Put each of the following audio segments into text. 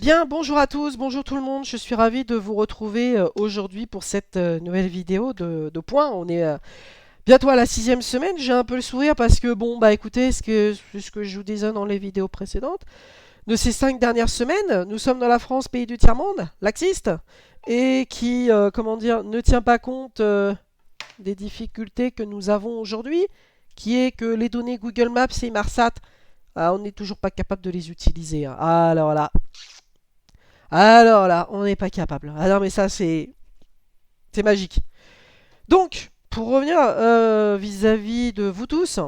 Bien, bonjour à tous, bonjour tout le monde. Je suis ravi de vous retrouver aujourd'hui pour cette nouvelle vidéo de points. On est bientôt à la sixième semaine. J'ai un peu le sourire parce que, bon, bah écoutez, ce que je vous disais dans les vidéos précédentes, de ces 5 dernières semaines, nous sommes dans la France, pays du tiers-monde, laxiste, et qui, comment dire, ne tient pas compte des difficultés que nous avons aujourd'hui, qui est que les données Google Maps et Marsat, on n'est toujours pas capable de les utiliser, hein. Alors là, on n'est pas capable. Ah non, mais ça, c'est magique. Donc, pour revenir vis-à-vis de vous tous,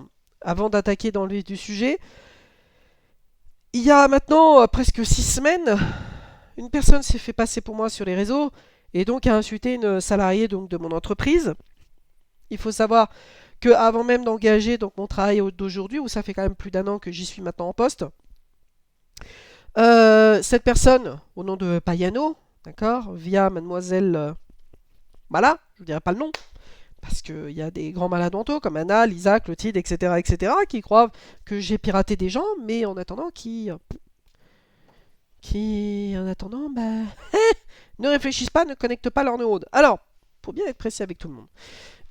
avant d'attaquer dans le vif du sujet, il y a maintenant presque 6 semaines, une personne s'est fait passer pour moi sur les réseaux et donc a insulté une salariée donc, de mon entreprise. Il faut savoir que avant même d'engager donc mon travail d'aujourd'hui, où ça fait quand même plus d'un an que j'y suis maintenant en poste, cette personne, au nom de Payano, d'accord, via mademoiselle, voilà, je ne dirai pas le nom, parce qu'il y a des grands malades mentaux comme Anna, Lisa, Clotilde, etc., qui croient que j'ai piraté des gens, mais en attendant, en attendant, bah, ne réfléchissent pas, ne connectent pas leurs neurones. Alors, pour bien être précis avec tout le monde,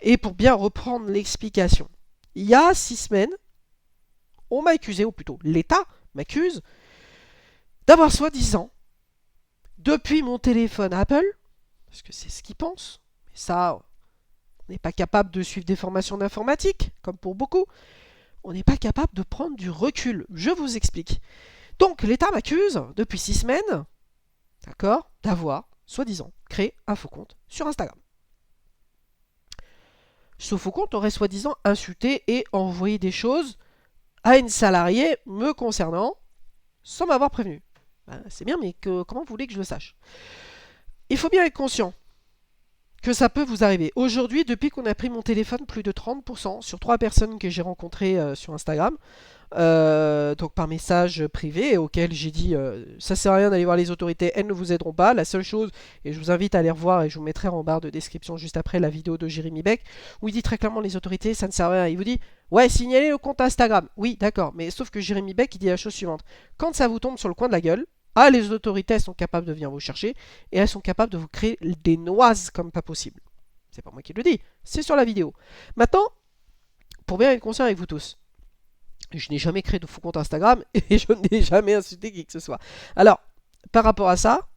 et pour bien reprendre l'explication, il y a 6 semaines, on m'a accusé, ou plutôt l'État m'accuse, d'avoir soi-disant, depuis mon téléphone Apple, parce que c'est ce qu'ils pensent, mais ça, on n'est pas capable de suivre des formations d'informatique, comme pour beaucoup, on n'est pas capable de prendre du recul. Je vous explique. Donc l'État m'accuse, depuis 6 semaines, d'accord, d'avoir, soi-disant, créé un faux compte sur Instagram. Ce faux compte aurait soi-disant insulté et envoyé des choses à une salariée me concernant sans m'avoir prévenu. Ben, c'est bien, mais comment vous voulez que je le sache? Il faut bien être conscient que ça peut vous arriver. Aujourd'hui, depuis qu'on a pris mon téléphone, plus de 30% sur 3 personnes que j'ai rencontrées sur Instagram, donc par message privé auquel j'ai dit ça sert à rien d'aller voir les autorités, elles ne vous aideront pas. La seule chose, et je vous invite à aller revoir et je vous mettrai en barre de description juste après la vidéo de Jérémy Beck, où il dit très clairement les autorités ça ne sert à rien. Il vous dit ouais, signalez le compte Instagram. Oui, d'accord, mais sauf que Jérémy Beck il dit la chose suivante: quand ça vous tombe sur le coin de la gueule, les autorités elles sont capables de venir vous chercher et elles sont capables de vous créer des noises comme pas possible. C'est pas moi qui le dis, c'est sur la vidéo. Maintenant, pour bien être conscient avec vous tous, je n'ai jamais créé de faux compte Instagram et je n'ai jamais insulté qui que ce soit. Alors, par rapport à ça,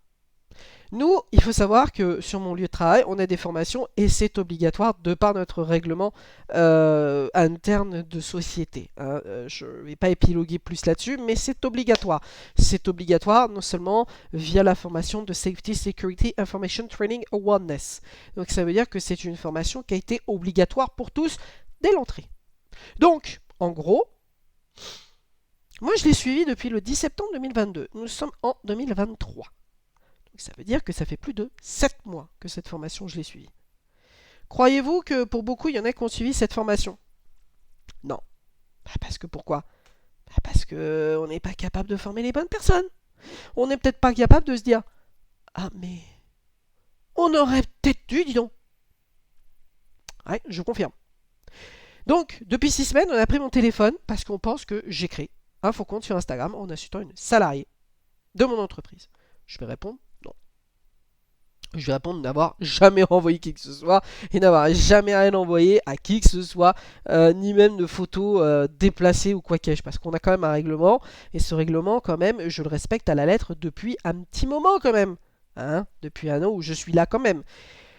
nous, il faut savoir que sur mon lieu de travail, on a des formations et c'est obligatoire de par notre règlement interne de société, hein. Je ne vais pas épiloguer plus là-dessus, mais c'est obligatoire. C'est obligatoire non seulement via la formation de Safety, Security, Information Training Awareness. Donc ça veut dire que c'est une formation qui a été obligatoire pour tous dès l'entrée. Donc, en gros, moi, je l'ai suivi depuis le 10 septembre 2022. Nous sommes en 2023. Donc, ça veut dire que ça fait plus de 7 mois que cette formation, je l'ai suivie. Croyez-vous que pour beaucoup, il y en a qui ont suivi cette formation? Non. Bah, parce que pourquoi? Bah, parce qu'on n'est pas capable de former les bonnes personnes. On n'est peut-être pas capable de se dire ah, mais on aurait peut-être dû, dis donc. Ouais, je confirme. Donc, depuis 6 semaines, on a pris mon téléphone parce qu'on pense que j'ai créé un faux compte sur Instagram en insultant une salariée de mon entreprise. Je vais répondre non. Je vais répondre n'avoir jamais envoyé qui que ce soit et n'avoir jamais rien envoyé à qui que ce soit, ni même de photos déplacées ou quoi qu'est-ce. Parce qu'on a quand même un règlement et ce règlement, quand même, je le respecte à la lettre depuis un petit moment, quand même. Hein, depuis un an où je suis là, quand même.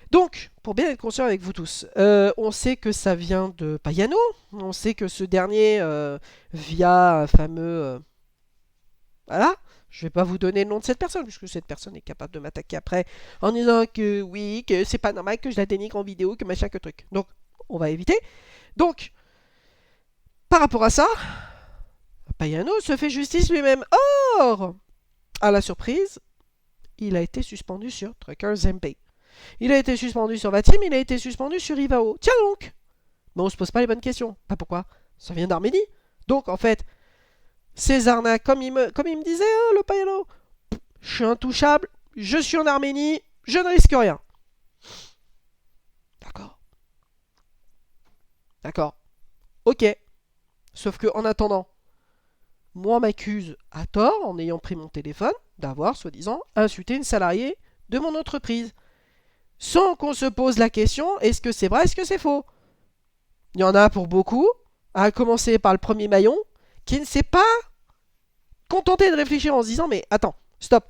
Donc, pour bien être conscient avec vous tous, on sait que ça vient de Payano. On sait que ce dernier, via un fameux voilà. Je vais pas vous donner le nom de cette personne, puisque cette personne est capable de m'attaquer après en disant que oui, que c'est pas normal que je la dénigre en vidéo, que machin, que truc. Donc, on va éviter. Donc, par rapport à ça, Payano se fait justice lui-même. Or, à la surprise, il a été suspendu sur Trucker MP. Il a été suspendu sur Vatim, il a été suspendu sur Ivao. Tiens donc. Mais on se pose pas les bonnes questions. Pas pourquoi. Ça vient d'Arménie. Donc, en fait, ces arnaques, comme il me disait, hein, le Payano, je suis intouchable, je suis en Arménie, je ne risque rien. D'accord. D'accord. Ok. Sauf que en attendant, moi on m'accuse à tort en ayant pris mon téléphone. d'avoir, soi-disant, insulté une salariée de mon entreprise. Sans qu'on se pose la question, est-ce que c'est vrai, est-ce que c'est faux? Il y en a pour beaucoup, à commencer par le premier maillon, qui ne s'est pas contenté de réfléchir en se disant, mais attends, stop.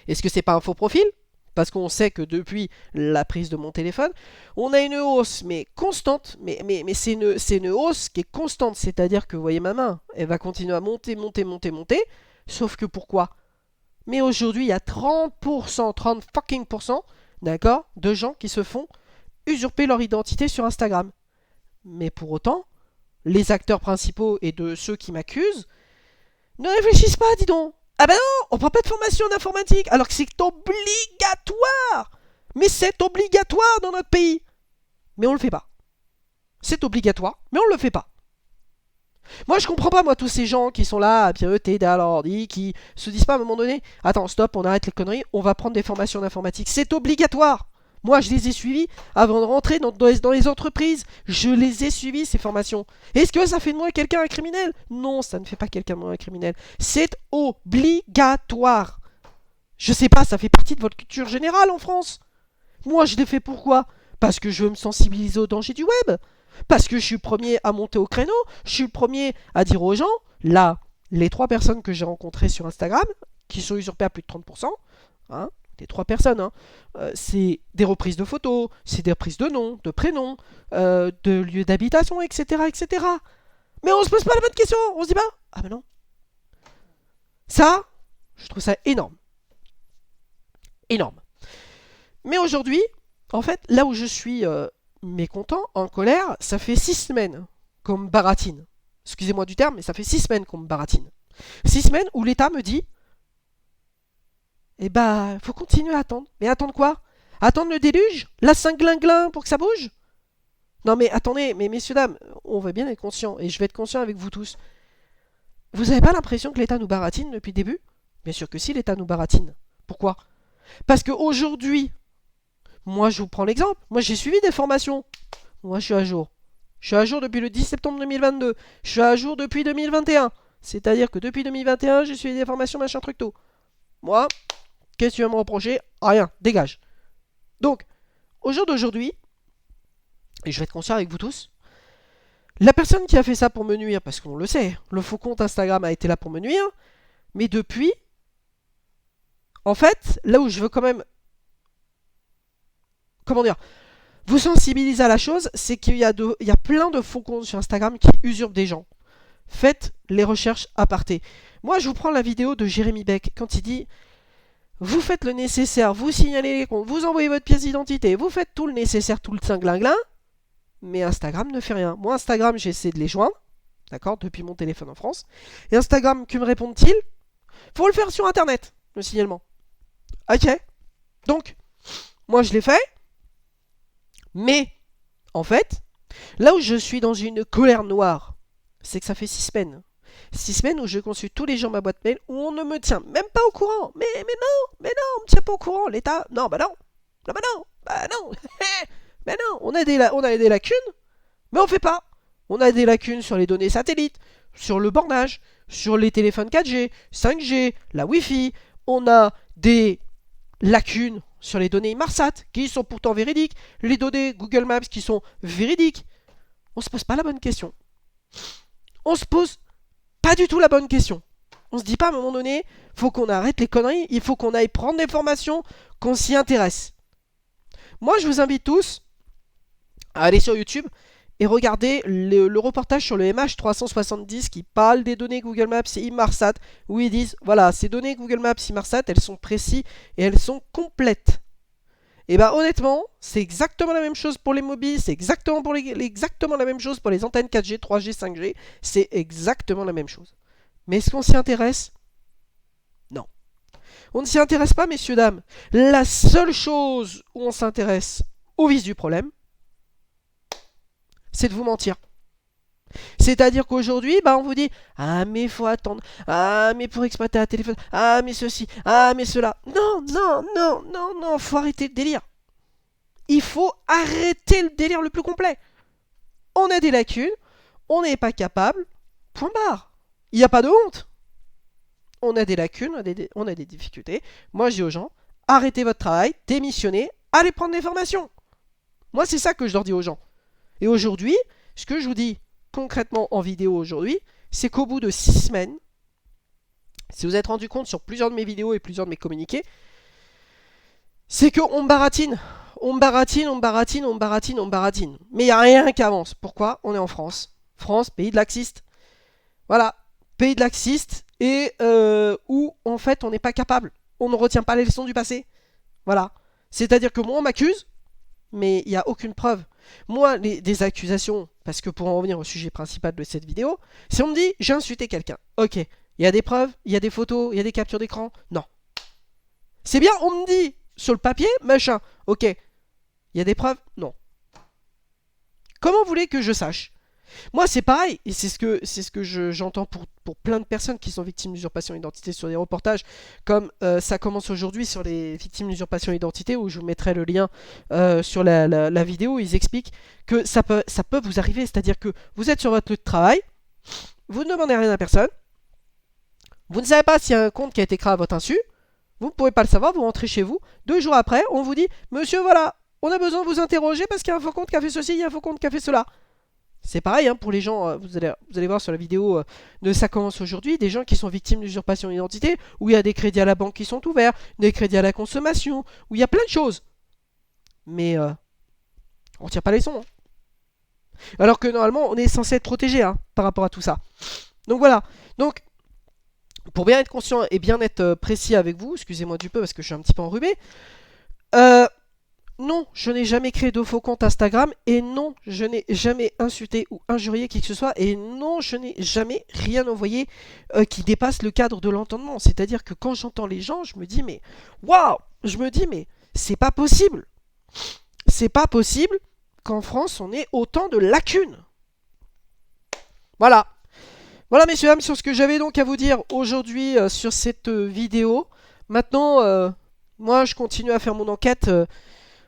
Est-ce que c'est pas un faux profil? Parce qu'on sait que depuis la prise de mon téléphone, on a une hausse, mais constante. Mais c'est une hausse qui est constante. C'est-à-dire que, vous voyez ma main, elle va continuer à monter, monter, monter, monter. Sauf que pourquoi? Mais aujourd'hui, il y a 30%, 30 fucking %, d'accord, de gens qui se font usurper leur identité sur Instagram. Mais pour autant, les acteurs principaux et de ceux qui m'accusent ne réfléchissent pas, dis donc. Ah bah non, on prend pas de formation en informatique, alors que c'est obligatoire. Mais c'est obligatoire dans notre pays. Mais on le fait pas. C'est obligatoire, mais on le fait pas. Moi, je comprends pas, moi, tous ces gens qui sont là à pianoter derrière leur ordi, qui se disent pas à un moment donné, attends, stop, on arrête les conneries, on va prendre des formations d'informatique. C'est obligatoire. Moi, je les ai suivis avant de rentrer dans les entreprises. Je les ai suivis, ces formations. Est-ce que ça fait de moi quelqu'un un criminel? Non, ça ne fait pas quelqu'un de moi un criminel. C'est obligatoire. Je sais pas, ça fait partie de votre culture générale en France. Moi, je l'ai fait pourquoi? Parce que je veux me sensibiliser aux dangers du web. Parce que je suis le premier à monter au créneau. Je suis le premier à dire aux gens, là, les 3 personnes que j'ai rencontrées sur Instagram, qui sont usurpées à plus de 30%, hein, des 3 personnes, hein, c'est des reprises de photos, c'est des reprises de noms, de prénoms, de lieux d'habitation, etc., etc. Mais on se pose pas la bonne question, on se dit pas, ah ben non. Ça, je trouve ça énorme. Énorme. Mais aujourd'hui, en fait, là où je suis mécontent, en colère, ça fait 6 semaines qu'on me baratine. Excusez-moi du terme, mais ça fait 6 semaines qu'on me baratine. 6 semaines où l'État me dit, eh bah, faut continuer à attendre. Mais attendre quoi? Attendre le déluge? La Saint-Glinglin pour que ça bouge? Non mais attendez, mais messieurs, dames, on va bien être conscients, et je vais être conscient avec vous tous. Vous avez pas l'impression que l'État nous baratine depuis le début? Bien sûr que si, l'État nous baratine. Pourquoi? Parce qu'aujourd'hui, moi je vous prends l'exemple, moi j'ai suivi des formations. Moi je suis à jour. Je suis à jour depuis le 10 septembre 2022. Je suis à jour depuis 2021. C'est-à-dire que depuis 2021, j'ai suivi des formations machin truc tout. Moi, qu'est-ce que tu vas me reprocher? Rien, dégage. Donc, au jour d'aujourd'hui, et je vais être conscient avec vous tous, la personne qui a fait ça pour me nuire, parce qu'on le sait, le faux compte Instagram a été là pour me nuire, mais depuis, en fait, là où je veux quand même, comment dire, vous sensibiliser à la chose, c'est qu'il y a plein de faux comptes sur Instagram qui usurpent des gens. Faites les recherches à parté. Moi, je vous prends la vidéo de Jérémy Beck, quand il dit, vous faites le nécessaire, vous signalez les comptes, vous envoyez votre pièce d'identité, vous faites tout le nécessaire, tout le cinglingling, mais Instagram ne fait rien. Moi, Instagram, j'ai essayé de les joindre, d'accord, depuis mon téléphone en France. Et Instagram, que me répondent-ils? Faut le faire sur Internet, le signalement. Ok. Donc, moi, je l'ai fait, mais, en fait, là où je suis dans une colère noire, c'est que ça fait 6 semaines. 6 semaines où je consulte tous les jours ma boîte mail, où on ne me tient même pas au courant. Mais non, on me tient pas au courant, l'État. Non, bah non. Non, bah non. Mais non, on a des lacunes, mais on fait pas. On a des lacunes sur les données satellites, sur le bornage, sur les téléphones 4G, 5G, la Wi-Fi. On a des lacunes sur les données Inmarsat, qui sont pourtant véridiques, les données Google Maps qui sont véridiques. On se pose pas la bonne question. On se pose pas du tout la bonne question. On se dit pas à un moment donné, faut qu'on arrête les conneries, il faut qu'on aille prendre des formations, qu'on s'y intéresse. Moi, je vous invite tous à aller sur YouTube et regarder le reportage sur le MH370 qui parle des données Google Maps et Inmarsat, où ils disent, voilà, ces données Google Maps et Inmarsat, elles sont précises et elles sont complètes. Et bah honnêtement, c'est exactement la même chose pour les mobiles, c'est exactement la même chose pour les antennes 4G, 3G, 5G, c'est exactement la même chose. Mais est-ce qu'on s'y intéresse? Non. On ne s'y intéresse pas, messieurs, dames. La seule chose où on s'intéresse au vice du problème, c'est de vous mentir. C'est-à-dire qu'aujourd'hui, bah, on vous dit, ah mais il faut attendre, ah mais pour exploiter un téléphone, ah mais ceci, ah mais cela. Non, faut arrêter le délire. Il faut arrêter le délire le plus complet. On a des lacunes, on n'est pas capable, point barre. Il n'y a pas de honte. on a des lacunes, on a des difficultés. Moi, je dis aux gens, arrêtez votre travail, démissionnez, allez prendre des formations. Moi, c'est ça que je leur dis aux gens. Et aujourd'hui, ce que je vous dis concrètement en vidéo aujourd'hui, c'est qu'au bout de 6 semaines, si vous êtes rendu compte sur plusieurs de mes vidéos et plusieurs de mes communiqués, c'est qu'on me baratine. On me baratine, on me baratine, on me baratine, on me baratine. Mais il n'y a rien qui avance. Pourquoi? On est en France. France, pays de laxistes. Voilà, pays de laxistes et où en fait on n'est pas capable. On ne retient pas les leçons du passé. Voilà. C'est-à-dire que moi on m'accuse, mais il n'y a aucune preuve. Moi, des accusations, parce que pour en revenir au sujet principal de cette vidéo, si on me dit j'ai insulté quelqu'un, ok, il y a des preuves, il y a des photos, il y a des captures d'écran, non. C'est bien, on me dit sur le papier, machin, ok, il y a des preuves, non. Comment vous voulez que je sache? Moi, c'est pareil, et c'est ce que j'entends pour plein de personnes qui sont victimes d'usurpation d'identité sur des reportages, comme ça commence aujourd'hui sur les victimes d'usurpation d'identité, où je vous mettrai le lien sur la vidéo, où ils expliquent que ça peut vous arriver, c'est-à-dire que vous êtes sur votre lieu de travail, vous ne demandez rien à personne, vous ne savez pas s'il y a un compte qui a été créé à votre insu, vous ne pouvez pas le savoir, vous rentrez chez vous, 2 jours après, on vous dit « Monsieur, voilà, on a besoin de vous interroger parce qu'il y a un faux compte qui a fait ceci, il y a un faux compte qui a fait cela. » C'est pareil hein, pour les gens, vous allez voir sur la vidéo de Ça commence aujourd'hui, des gens qui sont victimes d'usurpation d'identité, où il y a des crédits à la banque qui sont ouverts, des crédits à la consommation, où il y a plein de choses. Mais on ne tire pas les sons. Hein. Alors que normalement, on est censé être protégé hein, par rapport à tout ça. Donc voilà. Donc, pour bien être conscient et bien être précis avec vous, excusez-moi du peu parce que je suis un petit peu enrhumé, non, je n'ai jamais créé de faux compte Instagram et non, je n'ai jamais insulté ou injurié qui que ce soit et non, je n'ai jamais rien envoyé qui dépasse le cadre de l'entendement. C'est-à-dire que quand j'entends les gens, je me dis mais waouh, je me dis mais c'est pas possible. C'est pas possible qu'en France on ait autant de lacunes. Voilà. Voilà messieurs dames sur ce que j'avais donc à vous dire aujourd'hui sur cette vidéo. Maintenant, moi je continue à faire mon enquête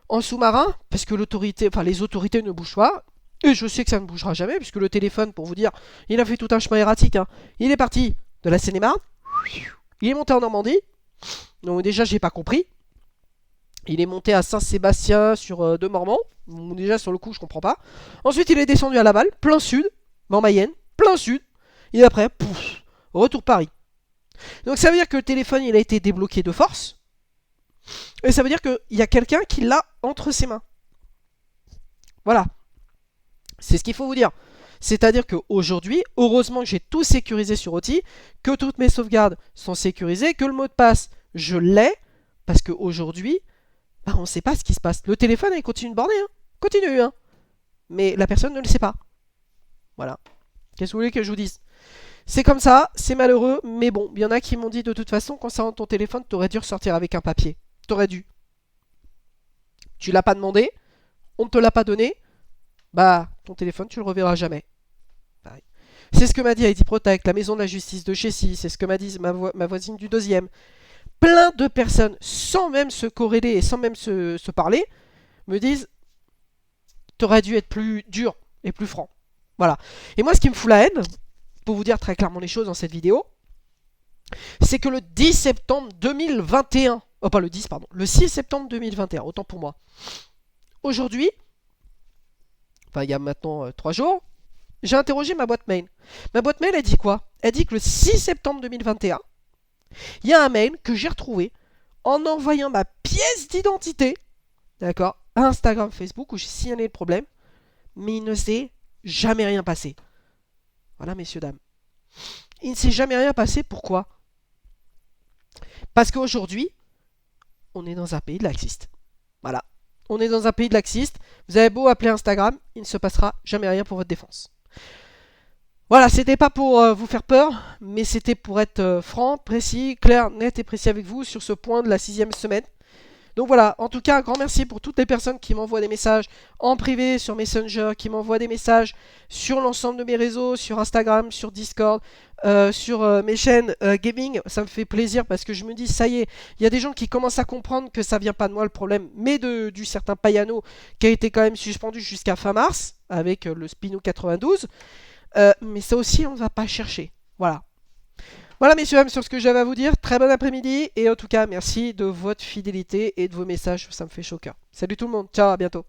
en sous-marin, parce que les autorités ne bougent pas, et je sais que ça ne bougera jamais, puisque le téléphone, pour vous dire, il a fait tout un chemin erratique, hein. Il est parti de la Seine-et-Marne, il est monté en Normandie, donc déjà j'ai pas compris, il est monté à Saint-Sébastien sur de Mormant, donc déjà sur le coup je comprends pas, ensuite il est descendu à Laval, plein sud, en Mayenne, plein sud, et après, pouf, retour Paris. Donc ça veut dire que le téléphone il a été débloqué de force, et ça veut dire qu'il y a quelqu'un qui l'a entre ses mains. Voilà. C'est ce qu'il faut vous dire. C'est-à-dire qu'aujourd'hui, heureusement que j'ai tout sécurisé sur OTI, que toutes mes sauvegardes sont sécurisées, que le mot de passe, je l'ai, parce qu'aujourd'hui, bah, on ne sait pas ce qui se passe. Le téléphone, il continue de border, hein. Continue, hein. Mais la personne ne le sait pas. Voilà. Qu'est-ce que vous voulez que je vous dise? C'est comme ça, c'est malheureux, mais bon, il y en a qui m'ont dit de toute façon, concernant ton téléphone, t'aurais dû ressortir avec un papier. T'aurais dû. Tu l'as pas demandé, on ne te l'a pas donné, bah ton téléphone tu le reverras jamais. Pareil. C'est ce que m'a dit ID Protect, la maison de la justice de Chessy, c'est ce que m'a dit ma voisine du 2e. Plein de personnes, sans même se corréler et sans même se parler, me disent t'aurais dû être plus dur et plus franc. Voilà. Et moi ce qui me fout la haine, pour vous dire très clairement les choses dans cette vidéo, c'est que le 10 septembre 2021, oh pas le 10 pardon, le 6 septembre 2021, autant pour moi. Aujourd'hui, enfin il y a maintenant 3 jours, j'ai interrogé ma boîte mail. Ma boîte mail elle dit quoi? Elle dit que le 6 septembre 2021, il y a un mail que j'ai retrouvé en envoyant ma pièce d'identité, d'accord, à Instagram, Facebook où j'ai signalé le problème, mais il ne s'est jamais rien passé. Voilà messieurs dames. Il ne s'est jamais rien passé, pourquoi? Parce qu'aujourd'hui, on est dans un pays de laxistes. Voilà. On est dans un pays de laxistes. Vous avez beau appeler Instagram, il ne se passera jamais rien pour votre défense. Voilà, c'était pas pour vous faire peur, mais c'était pour être franc, précis, clair, net et précis avec vous sur ce point de la 6e semaine. Donc voilà, en tout cas, un grand merci pour toutes les personnes qui m'envoient des messages en privé sur Messenger, qui m'envoient des messages sur l'ensemble de mes réseaux, sur Instagram, sur Discord, sur mes chaînes gaming. Ça me fait plaisir parce que je me dis, ça y est, il y a des gens qui commencent à comprendre que ça vient pas de moi le problème, mais du certain Payano qui a été quand même suspendu jusqu'à fin mars avec le Spino 92. Mais ça aussi, on ne va pas chercher. Voilà. Voilà messieurs, dames, sur ce que j'avais à vous dire. Très bon après-midi et en tout cas merci de votre fidélité et de vos messages, ça me fait chaud au cœur. Salut tout le monde, ciao, à bientôt.